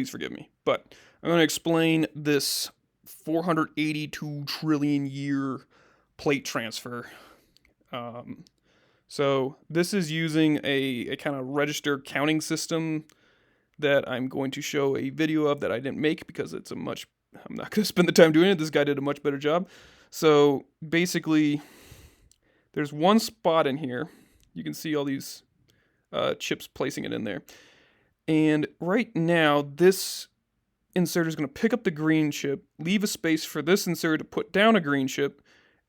Please forgive me. But I'm going to explain this 482 trillion year plate transfer. So this is using a kind of register counting system that I'm going to show a video of that I didn't make because I'm not going to spend the time doing it. This guy did a much better job. So basically, there's one spot in here. You can see all these chips placing it in there. And right now, this inserter is going to pick up the green chip, leave a space for this inserter to put down a green chip,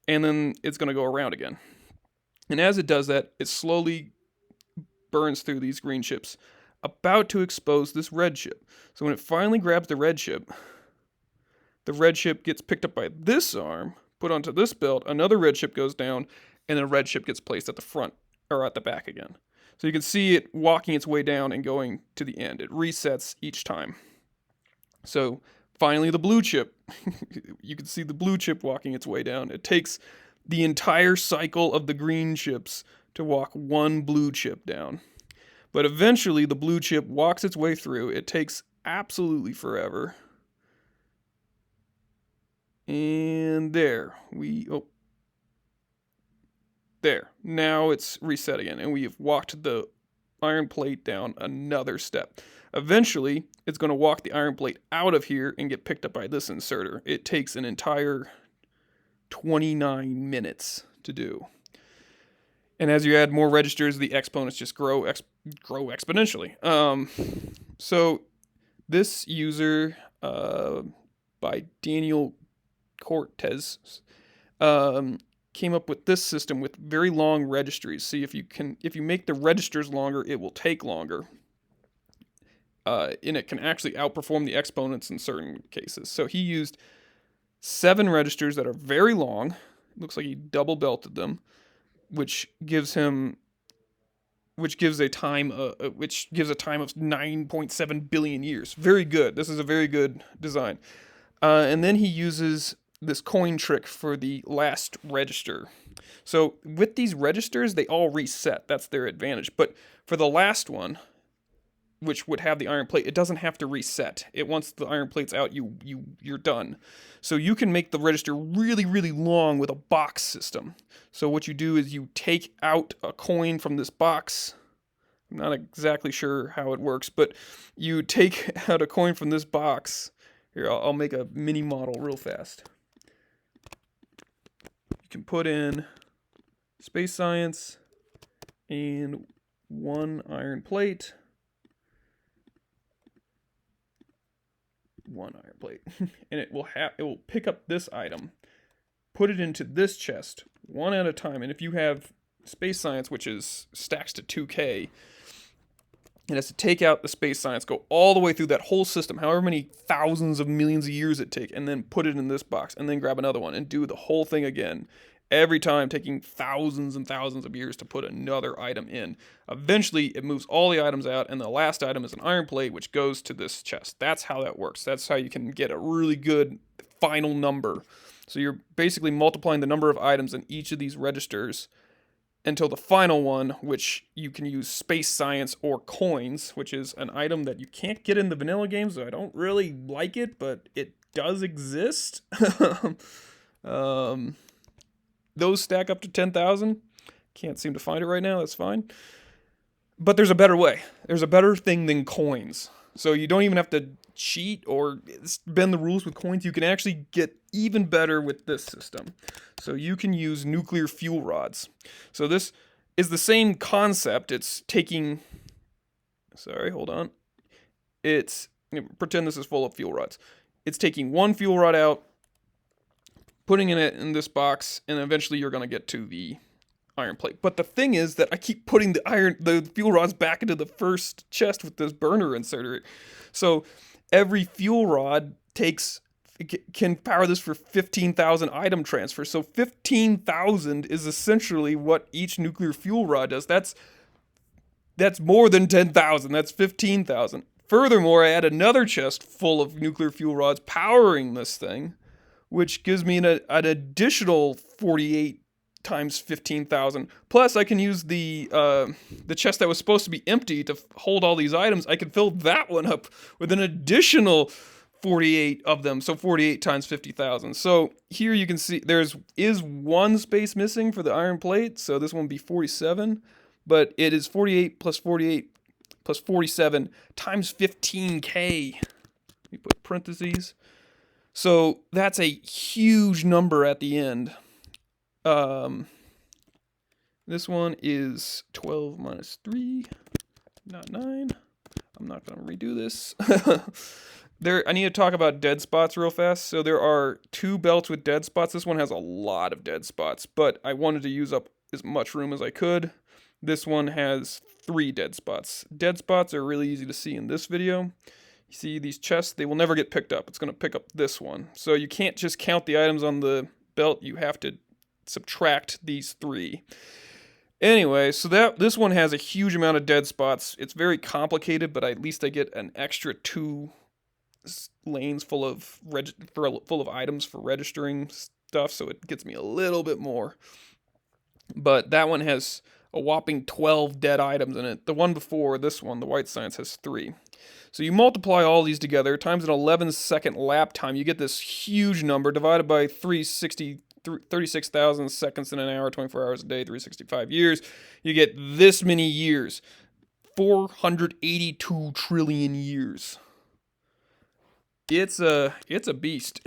and then it's going to go around again. And as it does that, it slowly burns through these green chips, about to expose this red chip. So when it finally grabs the red chip gets picked up by this arm, put onto this belt, another red chip goes down, and then a red chip gets placed at the front, or at the back again. So you can see it walking its way down and going to the end. It resets each time. So finally the blue chip, you can see the blue chip walking its way down. It takes the entire cycle of the green chips to walk one blue chip down. But eventually the blue chip walks its way through. It takes absolutely forever. And there, there. Now it's reset again, and we have walked the iron plate down another step. Eventually, it's going to walk the iron plate out of here and get picked up by this inserter. It takes an entire 29 minutes to do. And as you add more registers, the exponents just grow exponentially. So this user, by Daniel Cortez, came up with this system with very long registries. See, if you make the registers longer, it will take longer. And it can actually outperform the exponents in certain cases. So he used 7 registers that are very long. It looks like he double belted them, which gives a time of 9.7 billion years. Very good. This is a very good design. And then he uses this coin trick for the last register. So with these registers, they all reset. That's their advantage. But for the last one, which would have the iron plate, it doesn't have to reset. Once the iron plate's out, you're done. So you can make the register really, really long with a box system. So what you do is you take out a coin from this box. I'm not exactly sure how it works, but you take out a coin from this box. Here, I'll make a mini model real fast. You can put in space science and one iron plate. One iron plate. And it will pick up this item, put it into this chest one at a time. And if you have space science, which is stacks to 2K, it has to take out the space science, go all the way through that whole system, however many thousands of millions of years it takes, and then put it in this box, and then grab another one and do the whole thing again. Every time taking thousands and thousands of years to put another item in. Eventually, it moves all the items out, and the last item is an iron plate, which goes to this chest. That's how that works. That's how you can get a really good final number. So you're basically multiplying the number of items in each of these registers until the final one, which you can use space science or coins, which is an item that you can't get in the vanilla games, so I don't really like it, but it does exist. Those stack up to 10,000. Can't seem to find it right now. That's fine. But there's a better way. There's a better thing than coins. So you don't even have to cheat or bend the rules with coins. You can actually get even better with this system. So you can use nuclear fuel rods. So this is the same concept. It's taking... Sorry, hold on. Pretend this is full of fuel rods. It's taking one fuel rod out, putting it in this box, and eventually you're going to get to the iron plate. But the thing is that I keep putting the fuel rods back into the first chest with this burner inserter. So every fuel rod can power this for 15,000 item transfers. So 15,000 is essentially what each nuclear fuel rod does. That's more than 10,000. That's 15,000. Furthermore, I add another chest full of nuclear fuel rods powering this thing, which gives me an additional 48 times 15,000. Plus, I can use the chest that was supposed to be empty to hold all these items. I can fill that one up with an additional 48 of them. So 48 times 50,000. So here you can see is one space missing for the iron plate. So this one would be 47, but it is 48 plus 47 times 15k. Let me put parentheses. So that's a huge number at the end. This one is 12 minus 3, not 9. I'm not going to redo this. I need to talk about dead spots real fast. So there are 2 belts with dead spots. This one has a lot of dead spots, but I wanted to use up as much room as I could. This one has 3 dead spots. Dead spots are really easy to see in this video. You see these chests, they will never get picked up. It's going to pick up this one. So you can't just count the items on the belt. You have to subtract these 3. Anyway, so this one has a huge amount of dead spots. It's very complicated, but at least I get an extra 2 lanes full of items for registering stuff, so it gets me a little bit more. But that one has a whopping 12 dead items in it. The one before this one, the white science, has 3. So you multiply all these together times an 11-second lap time, you get this huge number divided by 36,000 seconds in an hour, 24 hours a day, 365 years. You get this many years. 482 trillion years. It's a beast.